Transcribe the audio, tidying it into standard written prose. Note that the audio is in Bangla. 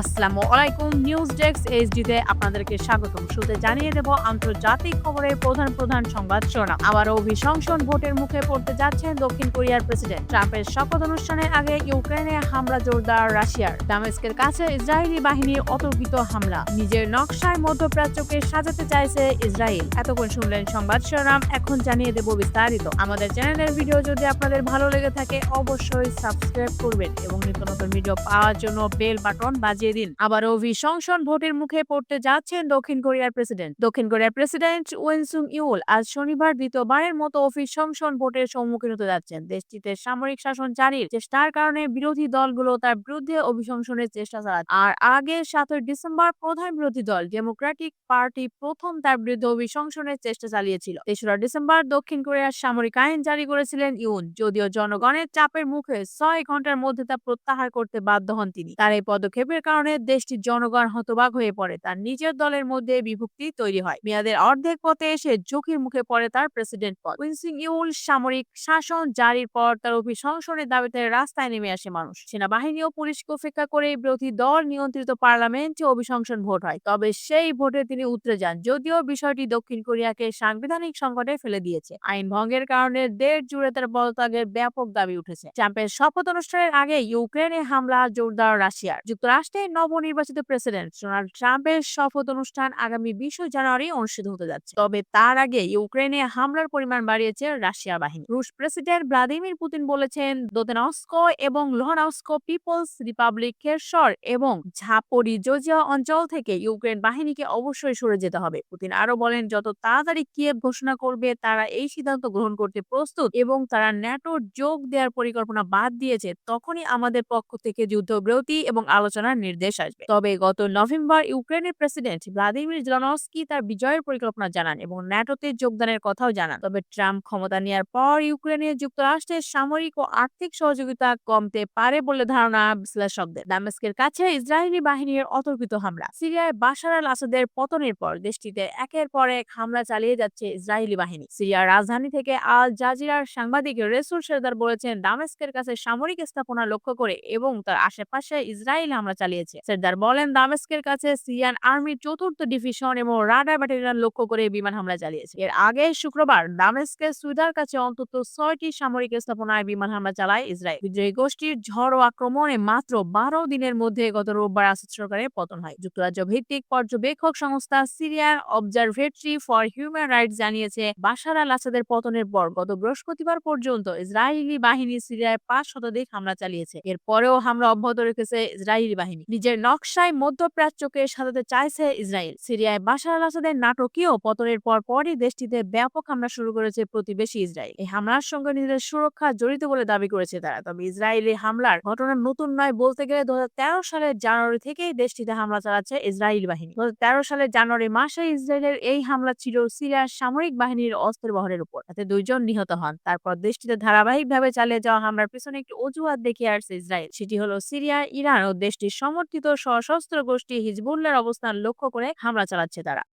আসসালামু আলাইকুম। নিউজ ডেস্ক এইচডিতে আপনাদেরকে স্বাগতম। শুরুতে জানিয়ে দেব আন্তর্জাতিক খবরের প্রধান সংবাদ শিরোনাম। আবারও অভিশংসন ভোটের মুখে পড়তে যাচ্ছেন দক্ষিণ কোরিয়ার প্রেসিডেন্ট। ট্রাম্পের শপথ অনুষ্ঠানের আগে ইউক্রেনে হামলা জোরদার রাশিয়ার। দামেস্কের কাছে ইসরায়েলি বাহিনীর অতর্কিত হামলা। নিজের নকশায় মধ্যপ্রাচ্যকে সাজাতে চাইছে ইসরায়েল। এতক্ষণ শুনলেন সংবাদ শিরোনাম, এখন জানিয়ে দেব বিস্তারিত। আমাদের চ্যানেলের ভিডিও যদি আপনাদের ভালো লেগে থাকে অবশ্যই সাবস্ক্রাইব করবেন এবং নিত্য নতুন ভিডিও পাওয়ার জন্য বেল বাটন বাজিয়ে দিন। আবারও অভিশংসন ভোটের মুখে পড়তে যাচ্ছেন দক্ষিণ কোরিয়ার প্রেসিডেন্ট। দক্ষিণ কোরিয়ার প্রেসিডেন্ট উইন সুং ইউল আজ শনিবার দ্বিতীয়বারের মতো অভিশংসন ভোটের সম্মুখীন হতে যাচ্ছেন। দেশটিতে সামরিক শাসন জারির চেষ্টার কারণে বিরোধী দলগুলো তার বিরুদ্ধে অভিশংসনের চেষ্টা চালাচ্ছে। আর আগে 7ই ডিসেম্বর প্রধান বিরোধী দল ডেমোক্রেটিক পার্টি প্রথম তার বিরুদ্ধে অভিশংসনের চেষ্টা চালিয়েছিল। 3রা ডিসেম্বর দক্ষিণ কোরিয়ার সামরিক আইন জারি করেছিলেন ইউন, যদিও জনগণের চাপের মুখে 6 ঘন্টার মধ্যে তা প্রত্যাহার করতে বাধ্য হন তিনি। তার এই পদক্ষেপের কারণে দেশটির জনগণ হতবাক হয়ে পড়ে। তার নিজের দলের মধ্যে বিভক্তি তৈরি হয়। মেয়াদের অর্ধেক পথে এসে ঝুঁকির মুখে পড়ে তার প্রেসিডেন্ট পদ। উইন সুং ইউল সামরিক শাসন জারির পর তার অভিশংসনের দাবিতে রাস্তায় নেমে আসে মানুষ। সেনাবাহিনী ও পুলিশকে উপেক্ষা করে বিরোধী দল নিয়ন্ত্রিত পার্লামেন্টে অভিশংসন ভোট হয়। তবে সেই ভোটে তিনি উতরে যান, যদিও বিষয়টি দক্ষিণ কোরিয়াকে সাংবিধানিক সংকটে ফেলে দিয়েছে। আইন ভঙ্গের কারণে দেশ জুড়ে তার পদত্যাগের ব্যাপক দাবি উঠেছে। ট্রাম্পের শপথ অনুষ্ঠানের আগে ইউক্রেনে হামলা জোরদার রাশিয়ার। যুক্তরাষ্ট্রের নবনির্বাচিত প্রেসিডেন্ট ডোনাল্ড ট্রাম্পের শপথ অনুষ্ঠান আগামী 20 জানুয়ারি অনুষ্ঠিত হতে যাচ্ছে। তবে তার আগে ইউক্রেনে হামলার পরিমাণ বাড়িয়েছে রাশিয়ার বাহিনী। রুশ প্রেসিডেন্ট ভ্লাদিমির পুতিন বলেছেন দোনেৎস্ক এবং লুহানস্ক পিপলস রিপাবলিক খেরসন এবং ঝাপোরিজোজিয়া অঞ্চল থেকে ইউক্রেন বাহিনীকে অবশ্যই সরে যেতে হবে। পুতিন আরো বলেন, যত তাড়াতাড়ি কিয়েভ ঘোষণা করবে তারা এই সিদ্ধান্ত গ্রহণ করতে প্রস্তুত এবং তারা ন্যাটোর যোগ দেওয়ার পরিকল্পনা বাদ দিয়েছে, তখনই আমাদের পক্ষ থেকে যুদ্ধবিরতি এবং আলোচনার নির্দেশ আসবে। তবে গত নভেম্বর ইউক্রেনের প্রেসিডেন্ট ভ্লাদিমির জেলেনস্কি তার বিজয়ের পরিকল্পনা জানান এবং ন্যাটোতে যোগদানের কথাও জানান। তবে ট্রাম্প ক্ষমতা নেওয়ার পর ইউক্রেনে যুক্তরাষ্ট্রের সামরিক ও আর্থিক সহযোগিতা কমতে পারে বলে ধারণা বিশ্লেষকদের। দামেস্কের কাছে ইসরায়েলি বাহিনীর অতর্কিত হামলা। সিরিয়ায় বাশার আল আসাদের পতনের পর দেশটিতে একের পর এক হামলা চালিয়ে যাচ্ছে ইসরায়েলি বাহিনী। সিরিয়ার রাজধানী থেকে আল জাজিরার সাংবাদিক রেসুল সেরদার বলেছেন, দামেস্কের কাছে সামরিক স্থাপনা লক্ষ্য করে এবং তার আশেপাশে ইসরায়েল হামলা চালিয়েছে। সেরদার বলেন, দামেস্কের কাছে সিরিয়ান আর্মির 4th ডিভিশন এবং রাডার ব্যাটালিয়ন লক্ষ্য করে বিমান হামলা চালিয়েছে। এর আগে শুক্রবার দামেস্কের সুইদার কাছে অন্তত 6টি সামরিক স্থাপনায় বিমান হামলা চালায় ইসরায়েল। বিদ্রোহী গোষ্ঠীর ঝড় ও আক্রমণে মাত্র 12 দিনের মধ্যে গত রোববার আসাদ সরকারের পতন হয়। যুক্তরাজ্য ভিত্তিক পর্যবেক্ষক সংস্থা Syrian observatory for human rights জানিয়েছে, বাশার আল আসাদের পতনের পর গত বৃহস্পতিবার পর্যন্ত ইসরায়েলি বাহিনী সিরিয়ায় 5 শতাধিক হামলা চালিয়েছে। এরপরেও হামলা অব্যাহত রেখেছে ইসরায়েলি বাহিনী। নিজের নকশায় মধ্যপ্রাচ্যকে সাজাতে চাইছে ইসরায়েল। সিরিয়ায় বাশার আল আসাদের নাটকীয় পতনের পরই দেশটিতে ব্যাপক হামলা শুরু করেছে প্রতিবেশী ইসরায়েল। এই হামলার সঙ্গে নিজেদের সুরক্ষা জড়িত বলে দাবি করেছে তারা। তবে ইসরায়েলি হামলার ঘটনা নতুন নয় বলতে গেলে 2013 সালের জানুয়ারি থেকেই দেশটিতে হামলা চালাচ্ছে ইসরায়েলি বাহিনী। 2013 সালের জানুয়ারি মাসে ইসরায়েলের এই হামলা ছিল সিরিয়ার সামরিক বাহিনীর অস্ত্র বহরের উপর। তাতে 2 জন নিহত হন। তারপর দেশটিতে ধারাবাহিকভাবে চালিয়ে যাওয়া হামলার পিছনে একটি অজুহাত দেখিয়ে আসছে ইসরায়েল। সেটি হলো সিরিয়া, ইরান ও দেশটির সমর্থিত সশস্ত্র গোষ্ঠী হিজবুল্লাহর অবস্থান লক্ষ্য করে হামলা চালাচ্ছে তারা।